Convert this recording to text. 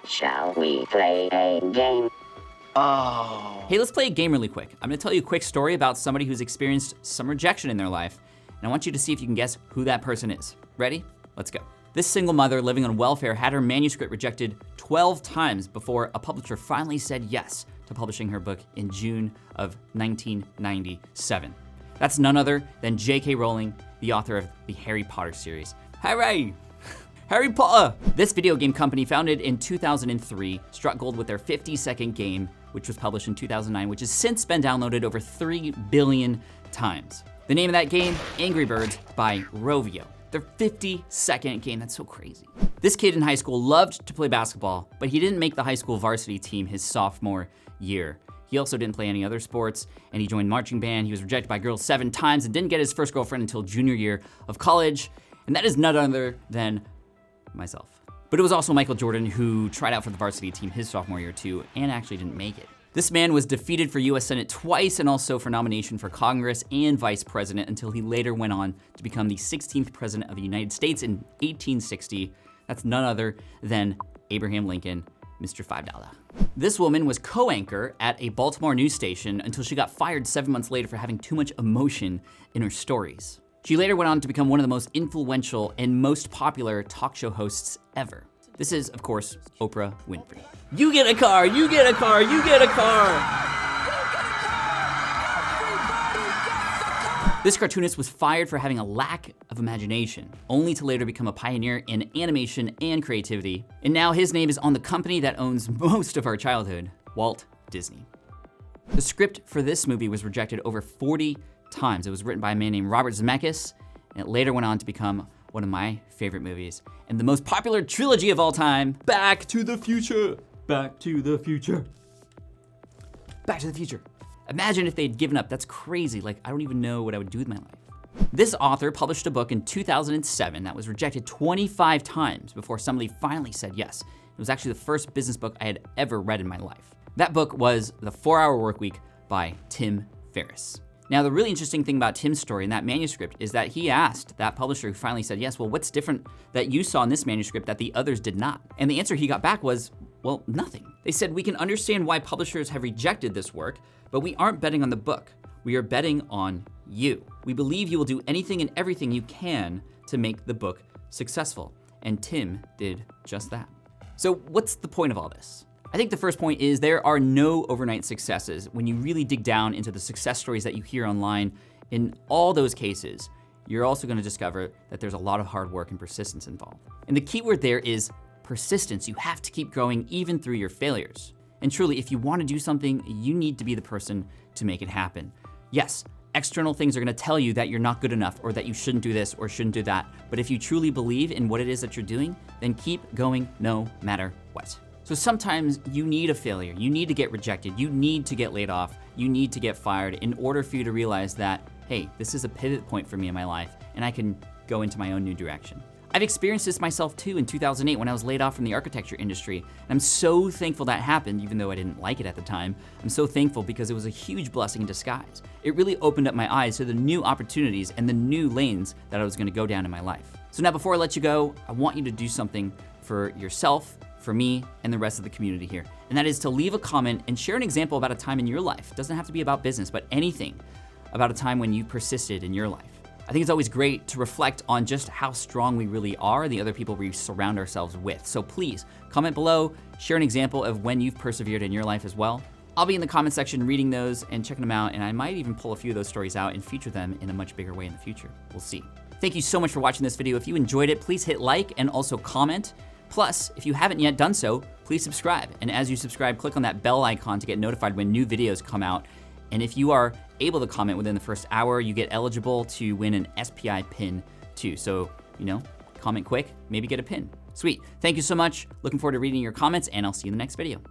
Shall we play a game? Oh. Hey, let's play a game really quick. I'm gonna tell you a quick story about somebody who's experienced some rejection in their life, and I want you to see if you can guess who that person is. Ready? Let's go. This single mother living on welfare had her manuscript rejected 12 times before a publisher finally said yes to publishing her book in June of 1997. That's none other than J.K. Rowling, the author of the Harry Potter series. Hooray! Harry Potter! This video game company, founded in 2003, struck gold with their 50-second game, which was published in 2009, which has since been downloaded over 3 billion times. The name of that game, Angry Birds by Rovio. Their 50-second game, that's so crazy. This kid in high school loved to play basketball, but he didn't make the high school varsity team his sophomore year. He also didn't play any other sports, and he joined marching band. He was rejected by girls 7 times and didn't get his first girlfriend until junior year of college, and that is none other than myself. But it was also Michael Jordan who tried out for the varsity team his sophomore year too, and actually didn't make it. This man was defeated for US Senate twice and also for nomination for Congress and vice president until he later went on to become the 16th president of the United States in 1860. That's none other than Abraham Lincoln, Mr. $5. This woman was co-anchor at a Baltimore news station until she got fired 7 months later for having too much emotion in her stories. She later went on to become one of the most influential and most popular talk show hosts ever. This is, of course, Oprah Winfrey. You get a car, you get a car, you get a car! This cartoonist was fired for having a lack of imagination, only to later become a pioneer in animation and creativity. And now his name is on the company that owns most of our childhood, Walt Disney. The script for this movie was rejected over 40 times. It was written by a man named Robert Zemeckis, and it later went on to become one of my favorite movies and the most popular trilogy of all time, Back to the Future. Back to the Future. Back to the Future. Imagine if they'd given up. That's crazy. Like, I don't even know what I would do with my life. This author published a book in 2007 that was rejected 25 times before somebody finally said yes. It was actually the first business book I had ever read in my life. That book was The 4-Hour Workweek by Tim Ferriss. Now, the really interesting thing about Tim's story in that manuscript is that he asked that publisher who finally said yes, well, what's different that you saw in this manuscript that the others did not? And the answer he got back was, well, nothing. They said, we can understand why publishers have rejected this work, but we aren't betting on the book. We are betting on you. We believe you will do anything and everything you can to make the book successful. And Tim did just that. So what's the point of all this? I think the first point is there are no overnight successes. When you really dig down into the success stories that you hear online, in all those cases, you're also gonna discover that there's a lot of hard work and persistence involved. And the key word there is persistence. You have to keep growing even through your failures. And truly, if you wanna do something, you need to be the person to make it happen. Yes, external things are gonna tell you that you're not good enough or that you shouldn't do this or shouldn't do that. But if you truly believe in what it is that you're doing, then keep going no matter what. So sometimes you need a failure, you need to get rejected, you need to get laid off, you need to get fired in order for you to realize that, hey, this is a pivot point for me in my life and I can go into my own new direction. I've experienced this myself too in 2008 when I was laid off from the architecture industry. And I'm so thankful that happened, even though I didn't like it at the time. I'm so thankful because it was a huge blessing in disguise. It really opened up my eyes to the new opportunities and the new lanes that I was gonna go down in my life. So now before I let you go, I want you to do something for yourself, for me, and the rest of the community here. And that is to leave a comment and share an example about a time in your life. It doesn't have to be about business, but anything about a time when you persisted in your life. I think it's always great to reflect on just how strong we really are and the other people we surround ourselves with. So please, comment below, share an example of when you've persevered in your life as well. I'll be in the comment section reading those and checking them out, and I might even pull a few of those stories out and feature them in a much bigger way in the future. We'll see. Thank you so much for watching this video. If you enjoyed it, please hit like and also comment. Plus, if you haven't yet done so, please subscribe. And as you subscribe, click on that bell icon to get notified when new videos come out. And if you are able to comment within the first hour, you get eligible to win an SPI pin too. So, comment quick, maybe get a pin. Sweet. Thank you so much. Looking forward to reading your comments, and I'll see you in the next video.